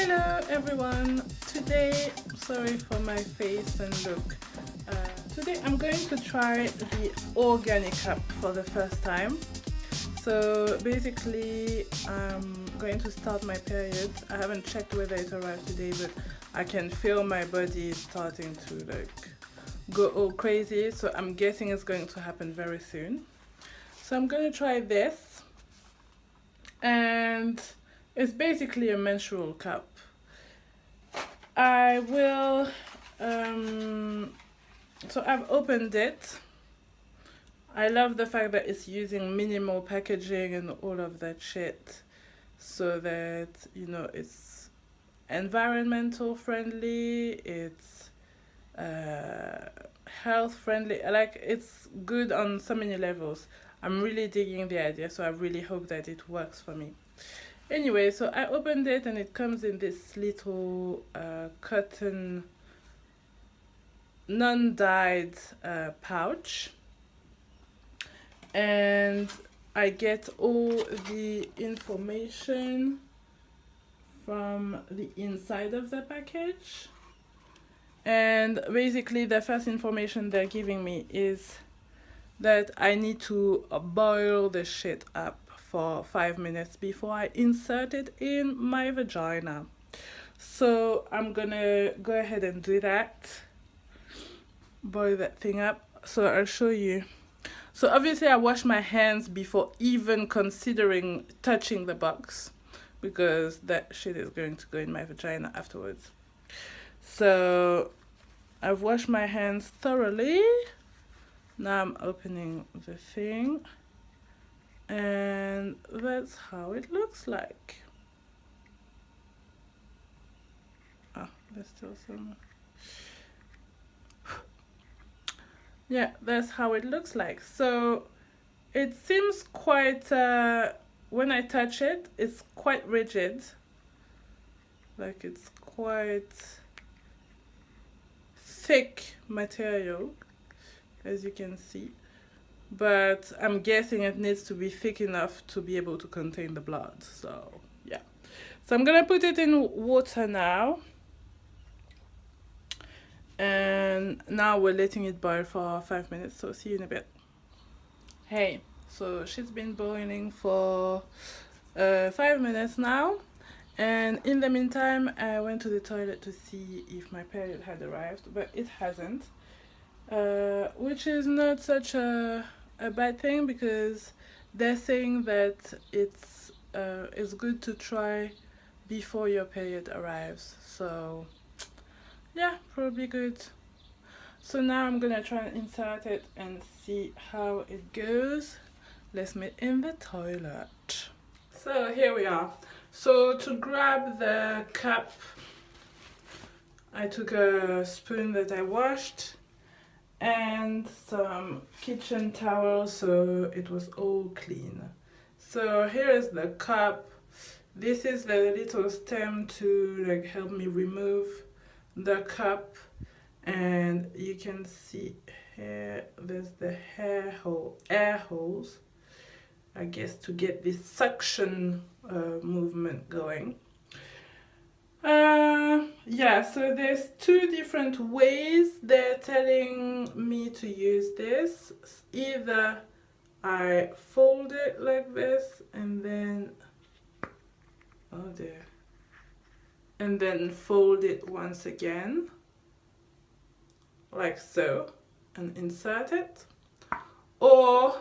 Hello everyone, today, sorry for my face and look, today I'm going to try the Organicup for the first time. So basically I'm going to start my period. I haven't checked whether it arrived today, but I can feel my body starting to like go all crazy, so I'm guessing it's going to happen very soon. So I'm going to try this, and it's basically a menstrual cup. I will, so I've opened it. I love the fact that it's using minimal packaging and all of that shit, so that, you know, it's environmental friendly, it's health friendly, like it's good on so many levels. I'm really digging the idea, so I really hope that it works for me. Anyway, so I opened it and it comes in this little cotton non-dyed pouch, and I get all the information from the inside of the package. And basically the first information they're giving me is that I need to boil the shit up for 5 minutes before I insert it in my vagina. So I'm gonna go ahead and do that. Boil that thing up. So I'll show you. So obviously I wash my hands before even considering touching the box, because that shit is going to go in my vagina afterwards. So I've washed my hands thoroughly. Now I'm opening the thing, and that's how it looks like. Oh, there's still some. Yeah, that's how it looks like. So it seems quite, when I touch it, it's quite rigid. Like it's quite thick material, as you can see. But I'm guessing it needs to be thick enough to be able to contain the blood. So yeah. So I'm gonna put it in water now. And now we're letting it boil for 5 minutes, so see you in a bit. Hey, so she's been boiling for 5 minutes now, and in the meantime I went to the toilet to see if my period had arrived, but it hasn't, which is not such a bad thing, because they're saying that it's good to try before your period arrives. So yeah, probably good. So now I'm gonna try and insert it and see how it goes. Let's meet in the toilet. So here we are. So to grab the cup, I took a spoon that I washed and some kitchen towels, so it was all clean. So here is the cup. This is the little stem to like help me remove the cup, and you can see here there's the air holes, I guess, to get this suction movement going. Yeah, so there's two different ways they're telling me to use this. Either I fold it like this and then, oh dear, and then fold it once again like so and insert it, or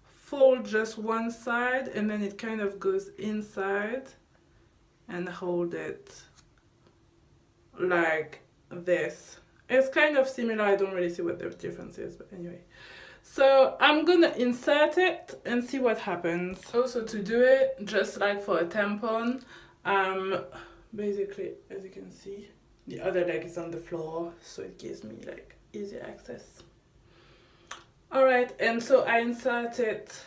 fold just one side and then it kind of goes inside and hold it like this. It's kind of similar. I don't really see what the difference is, but anyway. So I'm gonna insert it and see what happens. Also, to do it, just like for a tampon, basically, as you can see, the other leg is on the floor, so it gives me like easy access. All right, and so I insert it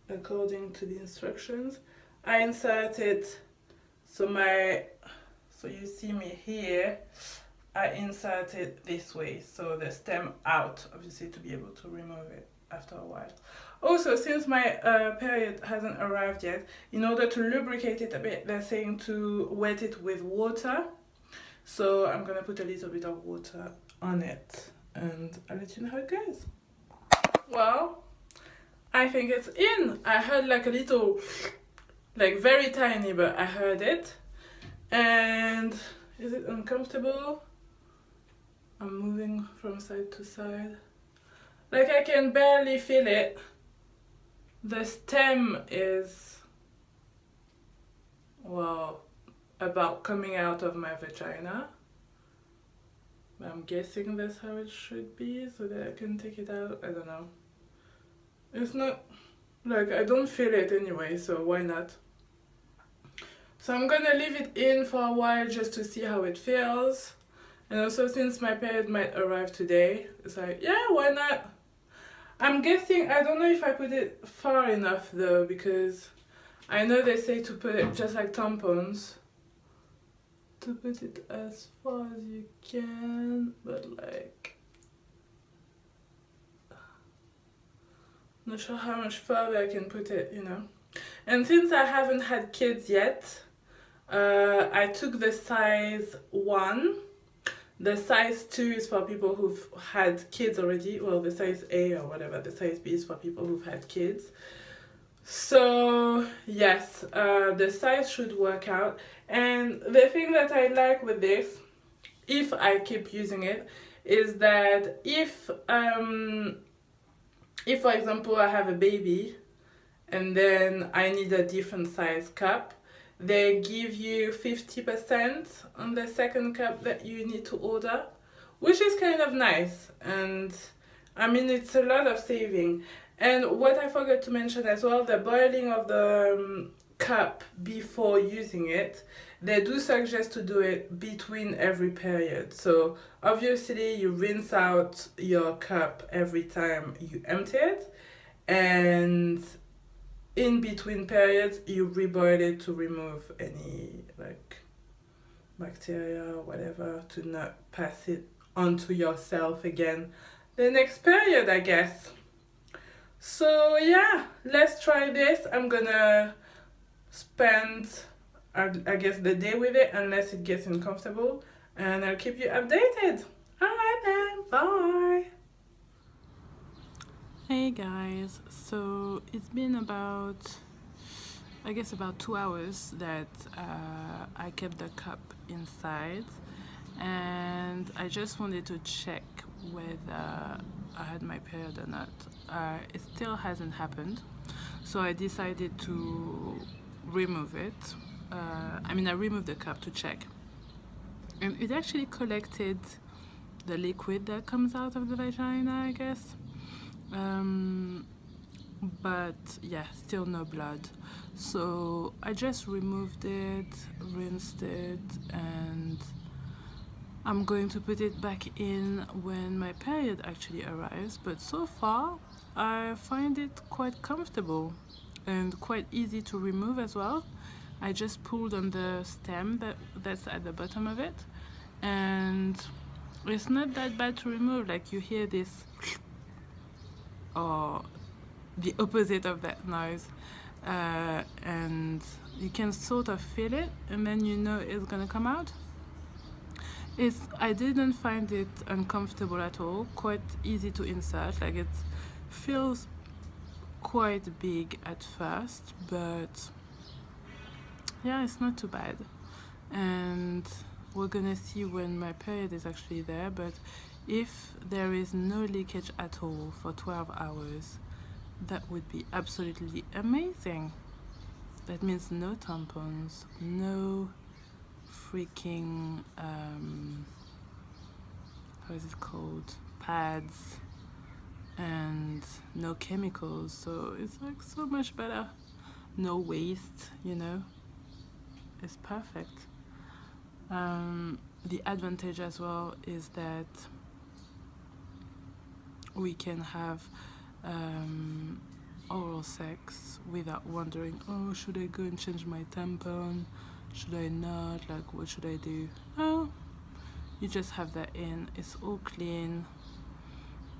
according to the instructions. I insert it, so you see me here, I insert it this way, so the stem out, obviously, to be able to remove it after a while. Also, since my period hasn't arrived yet, in order to lubricate it a bit, they're saying to wet it with water. So I'm gonna put a little bit of water on it and I'll let you know how it goes. Well, I think it's in. I heard like a little, like very tiny, but I heard it. And is it uncomfortable? I'm moving from side to side. Like I can barely feel it. The stem is, well, about coming out of my vagina. I'm guessing that's how it should be so that I can take it out. I don't know. It's not, like I don't feel it anyway, so why not? So I'm gonna leave it in for a while just to see how it feels. And also since my period might arrive today, it's like, yeah, why not? I'm guessing, I don't know if I put it far enough though, because I know they say to put it just like tampons, to put it as far as you can, but like, not sure how much further I can put it, you know. And since I haven't had kids yet, I took the size 1. The size 2 is for people who've had kids already. Well, the size A or whatever, the size B is for people who've had kids. So yes, the size should work out. And the thing that I like with this, if I keep using it, is that if for example I have a baby and then I need a different size cup, they give you 50% on the second cup that you need to order, which is kind of nice. And I mean, it's a lot of saving. And what I forgot to mention as well, the boiling of the cup before using it, they do suggest to do it between every period. So obviously you rinse out your cup every time you empty it, and in between periods you reboil it to remove any like bacteria or whatever, to not pass it onto yourself again the next period, I guess. So yeah, let's try this. I'm gonna spend I guess the day with it unless it gets uncomfortable, and I'll keep you updated. Alright then, bye. Hey guys, so it's been about, I guess about 2 hours that I kept the cup inside, and I just wanted to check whether I had my period or not. It still hasn't happened, so I decided to remove it. I removed the cup to check, and it actually collected the liquid that comes out of the vagina, I guess. But yeah, still no blood. So I just removed it, rinsed it, and I'm going to put it back in when my period actually arrives. But so far I find it quite comfortable and quite easy to remove as well. I just pulled on the stem that's at the bottom of it, and it's not that bad to remove. Like, you hear this or the opposite of that noise, and you can sort of feel it, and then you know it's gonna come out. I didn't find it uncomfortable at all, quite easy to insert. Like, it feels quite big at first, but yeah, it's not too bad. And we're gonna see when my period is actually there. But if there is no leakage at all for 12 hours, that would be absolutely amazing. That means no tampons, no freaking how is it called, pads, and no chemicals. So it's like so much better. No waste, you know. It's perfect. The advantage as well is that we can have oral sex without wondering, oh, should I go and change my tampon? Should I not? Like, what should I do? Oh, you just have that in. It's all clean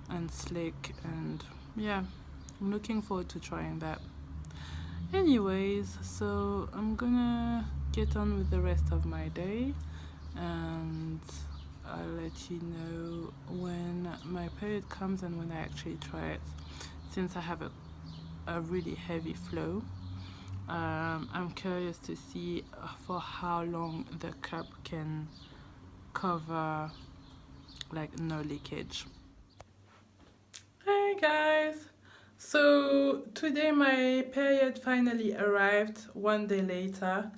and slick, and yeah, I'm looking forward to trying that. Anyways, so I'm gonna get on with the rest of my day, and I'll let you know when my period comes and when I actually try it, since I have a really heavy flow. I'm curious to see for how long the cup can cover like no leakage. Hi guys! So today my period finally arrived 1 day later.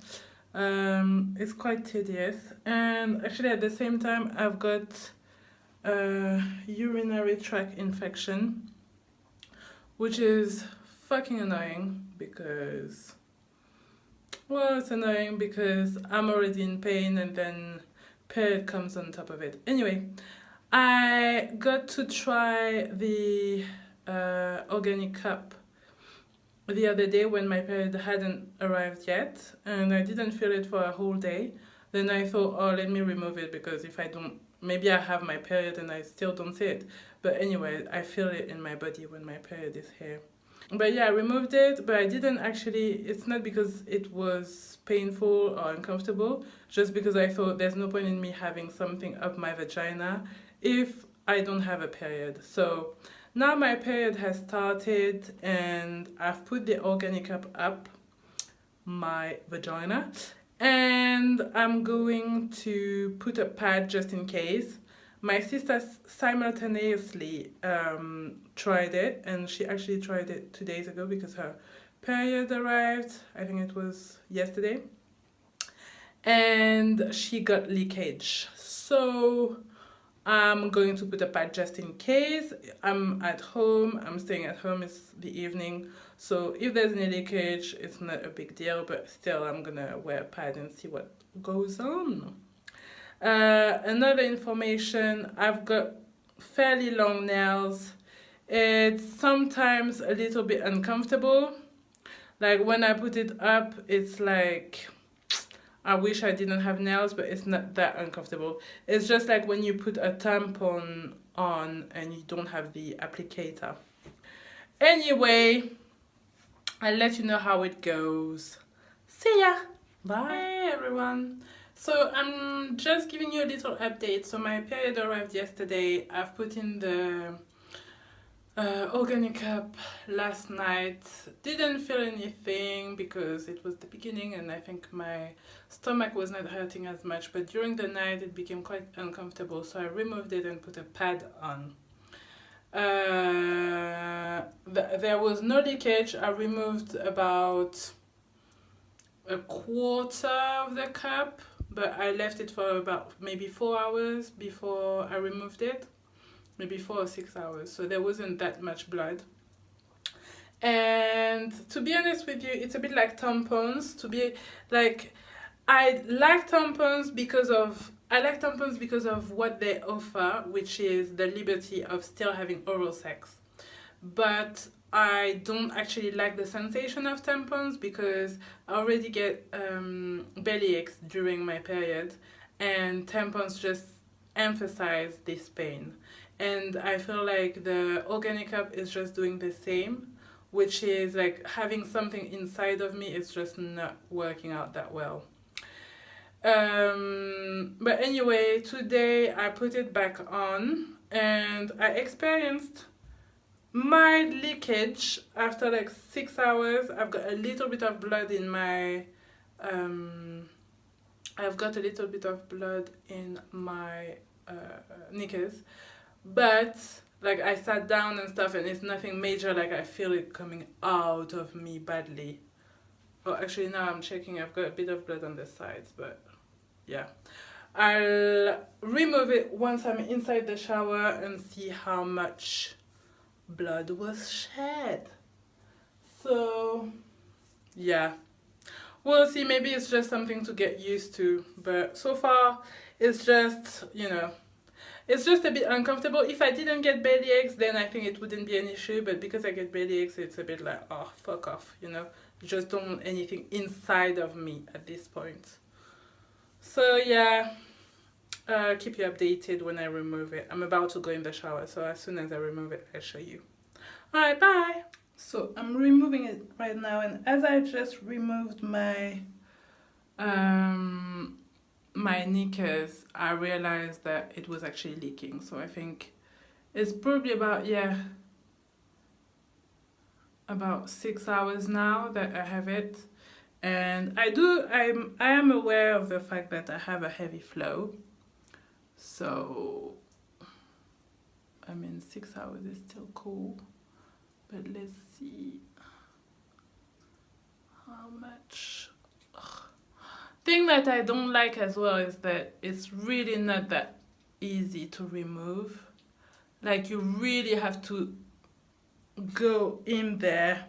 It's quite tedious, and actually at the same time I've got a urinary tract infection, which is fucking annoying because, well, it's annoying because I'm already in pain and then period comes on top of it. Anyway, I got to try the Organicup the other day when my period hadn't arrived yet, and I didn't feel it for a whole day. Then I thought, oh, let me remove it, because if I don't, maybe I have my period and I still don't see it. But anyway, I feel it in my body when my period is here. But yeah, I removed it, but I didn't actually, it's not because it was painful or uncomfortable, just because I thought there's no point in me having something up my vagina if I don't have a period. So now my period has started and I've put the Organicup up my vagina, and I'm going to put a pad just in case. My sister simultaneously tried it, and she actually tried it 2 days ago because her period arrived, I think it was yesterday, and she got leakage. So I'm going to put a pad just in case. I'm at home, I'm staying at home, it's the evening, so if there's any leakage, it's not a big deal, but still I'm gonna wear a pad and see what goes on. Another information, I've got fairly long nails. It's sometimes a little bit uncomfortable. Like when I put it up, it's like, I wish I didn't have nails, but it's not that uncomfortable. It's just like when you put a tampon on and you don't have the applicator. Anyway, I'll let you know how it goes. See ya! Bye! Hey everyone! So I'm just giving you a little update. So my period arrived yesterday. I've put in the Organicup last night. Didn't feel anything because it was the beginning and I think my stomach was not hurting as much, but during the night it became quite uncomfortable, so I removed it and put a pad on. There was no leakage. I removed about a quarter of the cup, but I left it for about maybe 4 hours before I removed it. Maybe 4 or 6 hours, so there wasn't that much blood. And to be honest with you, it's a bit like tampons. To be like, I like tampons because of what they offer, which is the liberty of still having oral sex. But I don't actually like the sensation of tampons because I already get belly aches during my period, and tampons just emphasize this pain. And I feel like the Organicup is just doing the same, which is like having something inside of me is just not working out that well. But anyway, today I put it back on and I experienced mild leakage after like 6 hours. I've got a little bit of blood in my knickers, but like I sat down and stuff and it's nothing major. Like I feel it coming out of me badly. Oh, actually now I'm checking, I've got a bit of blood on the sides, but yeah. I'll remove it once I'm inside the shower and see how much blood was shed. So yeah, we'll see. Maybe it's just something to get used to, but so far it's just, you know, it's just a bit uncomfortable. If I didn't get belly aches, then I think it wouldn't be an issue, but because I get belly aches, it's a bit like, oh, fuck off, you know. Just don't want anything inside of me at this point. So yeah, keep you updated when I remove it. I'm about to go in the shower, so as soon as I remove it, I'll show you. Alright, bye! So I'm removing it right now, and as I just removed my my knickers, I realized that it was actually leaking. So I think it's probably about, yeah, about 6 hours now that I have it. And I am aware of the fact that I have a heavy flow. So I mean 6 hours is still cool. But let's see how much. Thing that I don't like as well is that it's really not that easy to remove. Like you really have to go in there.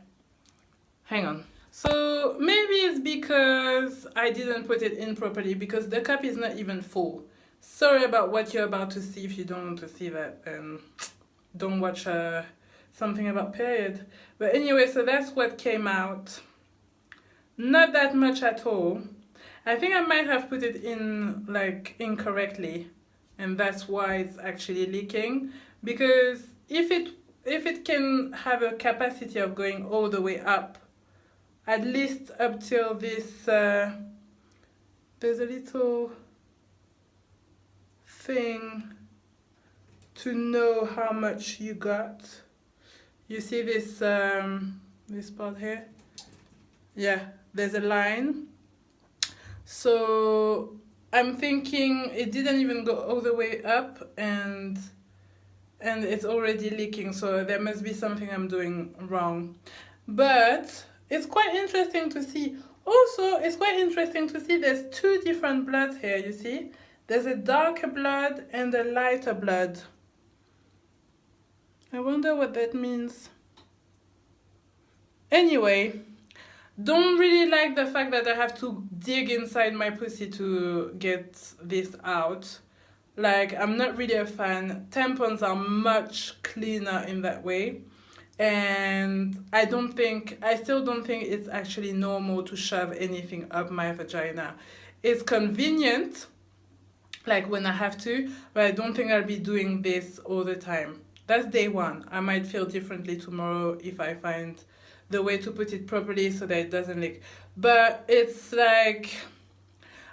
Hang on. So maybe it's because I didn't put it in properly, because the cup is not even full. Sorry about what you're about to see. If you don't want to see that, then don't watch something about period. But anyway, so that's what came out. Not that much at all. I think I might have put it in like incorrectly, and that's why it's actually leaking. Because if it can have a capacity of going all the way up, at least up till this, there's a little thing to know how much you got. You see this part here? Yeah, there's a line. So I'm thinking it didn't even go all the way up, and it's already leaking, so there must be something I'm doing wrong. But it's quite interesting to see. Also, it's quite interesting to see there's two different bloods here, you see? There's a darker blood and a lighter blood. I wonder what that means. Anyway, don't really like the fact that I have to dig inside my pussy to get this out. Like, I'm not really a fan. Tampons are much cleaner in that way. And I still don't think it's actually normal to shove anything up my vagina. It's convenient, like when I have to, but I don't think I'll be doing this all the time. That's day one. I might feel differently tomorrow if I find the way to put it properly so that it doesn't leak. But it's like,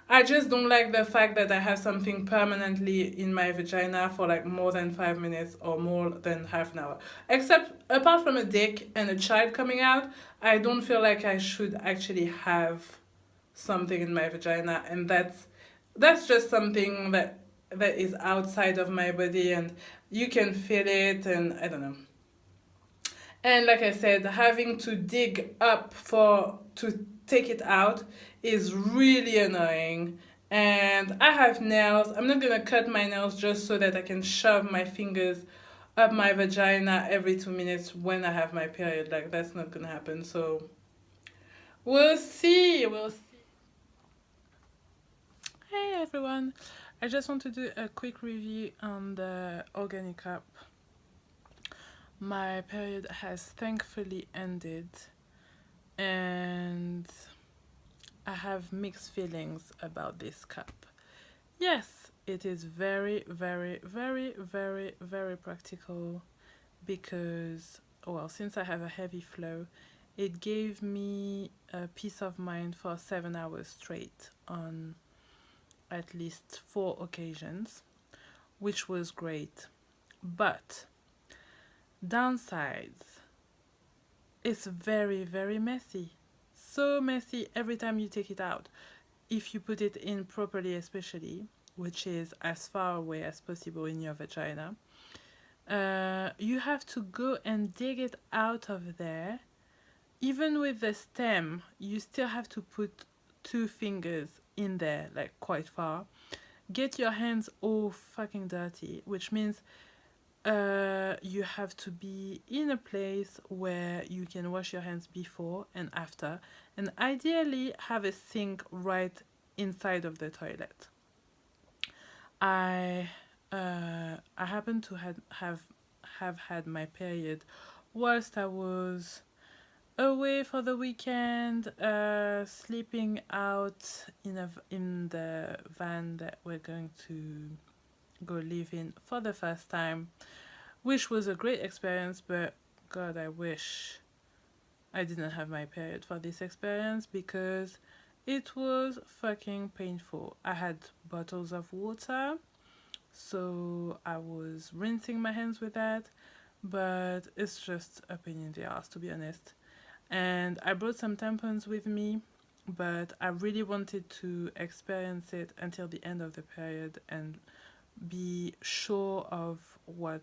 I just don't like the fact that I have something permanently in my vagina for like more than 5 minutes or more than half an hour. Except, apart from a dick and a child coming out, I don't feel like I should actually have something in my vagina, and that's just something that is outside of my body, and you can feel it, and I don't know. And like I said, having to dig up to take it out is really annoying. And I have nails. I'm not gonna cut my nails just so that I can shove my fingers up my vagina every 2 minutes when I have my period. Like, that's not gonna happen. So we'll see. We'll see. Hey everyone. I just want to do a quick review on the Organicup. My period has thankfully ended, and I have mixed feelings about this cup. Yes, it is very, very, very, very, very practical because, well, since I have a heavy flow, it gave me a peace of mind for 7 hours straight on at least 4 occasions, which was great. But downsides, it's very, very messy. So messy every time you take it out. If you put it in properly, especially, which is as far away as possible in your vagina, you have to go and dig it out of there. Even with the stem, you still have to put 2 fingers in there, like quite far. Get your hands all fucking dirty, which means you have to be in a place where you can wash your hands before and after, and ideally have a sink right inside of the toilet. I happen to have had my period whilst I was away for the weekend, sleeping out in the van that we're going to go live in for the first time, which was a great experience. But God, I wish I didn't have my period for this experience because it was fucking painful. I had bottles of water, so I was rinsing my hands with that, but it's just a pain in the ass, to be honest. And I brought some tampons with me, but I really wanted to experience it until the end of the period and be sure of what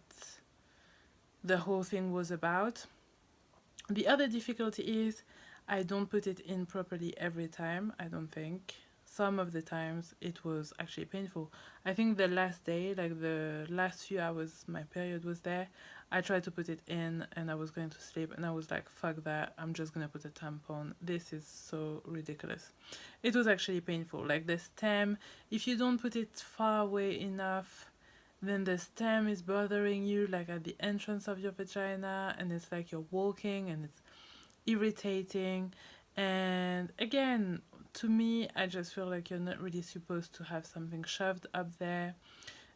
the whole thing was about. The other difficulty is I don't put it in properly every time, I don't think. Some of the times it was actually painful. I think the last day, like the last few hours my period was there, I tried to put it in and I was going to sleep and I was like, fuck that, I'm just gonna put a tampon. This is so ridiculous. It was actually painful. Like the stem, if you don't put it far away enough, then the stem is bothering you like at the entrance of your vagina, and it's like you're walking and it's irritating. And again, to me, I just feel like you're not really supposed to have something shoved up there.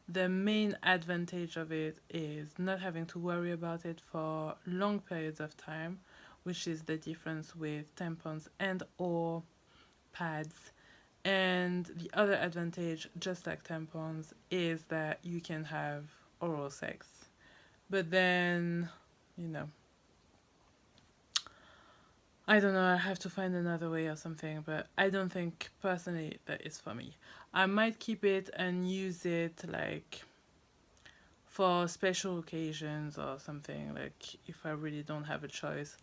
The main advantage of it is not having to worry about it for long periods of time, which is the difference with tampons and or pads. And the other advantage, just like tampons, is that you can have oral sex. But then, you know, I don't know, I have to find another way or something, but I don't think personally that is for me. I might keep it and use it like for special occasions or something, like if I really don't have a choice.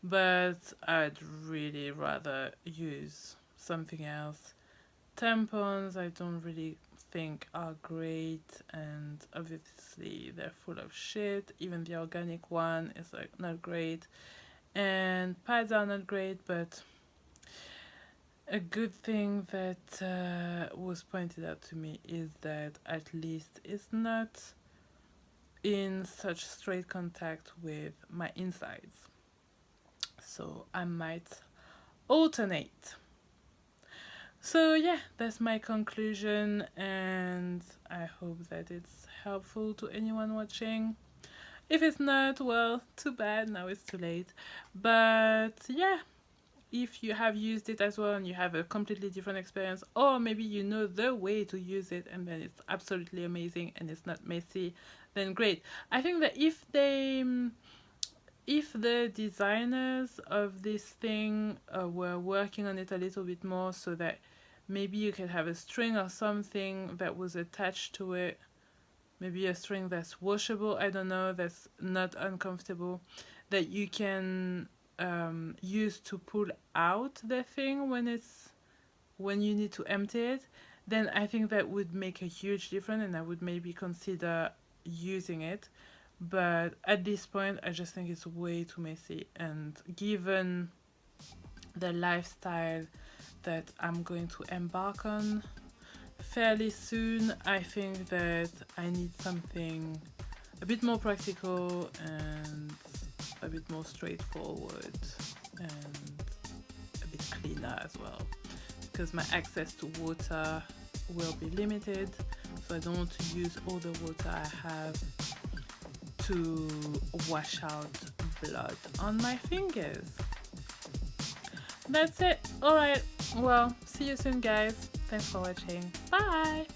But I'd really rather use something else. Tampons, I don't really think are great, and obviously they're full of shit. Even the organic one is like not great, and pads are not great. But a good thing that was pointed out to me is that at least it's not in such straight contact with my insides, so I might alternate. So yeah, that's my conclusion, and I hope that it's helpful to anyone watching. If it's not, well, too bad, now it's too late. But yeah, if you have used it as well and you have a completely different experience, or maybe you know the way to use it and then it's absolutely amazing and it's not messy, then great. I think that if the designers of this thing were working on it a little bit more, so that maybe you could have a string or something that was attached to it, maybe a string that's washable, I don't know, that's not uncomfortable, that you can use to pull out the thing when you need to empty it, then I think that would make a huge difference and I would maybe consider using it. But at this point, I just think it's way too messy, and given the lifestyle that I'm going to embark on fairly soon, I think that I need something a bit more practical and a bit more straightforward and a bit cleaner as well, because my access to water will be limited, so I don't want to use all the water I have to wash out blood on my fingers. That's it. Alright, well, see you soon guys. Thanks for watching. Bye!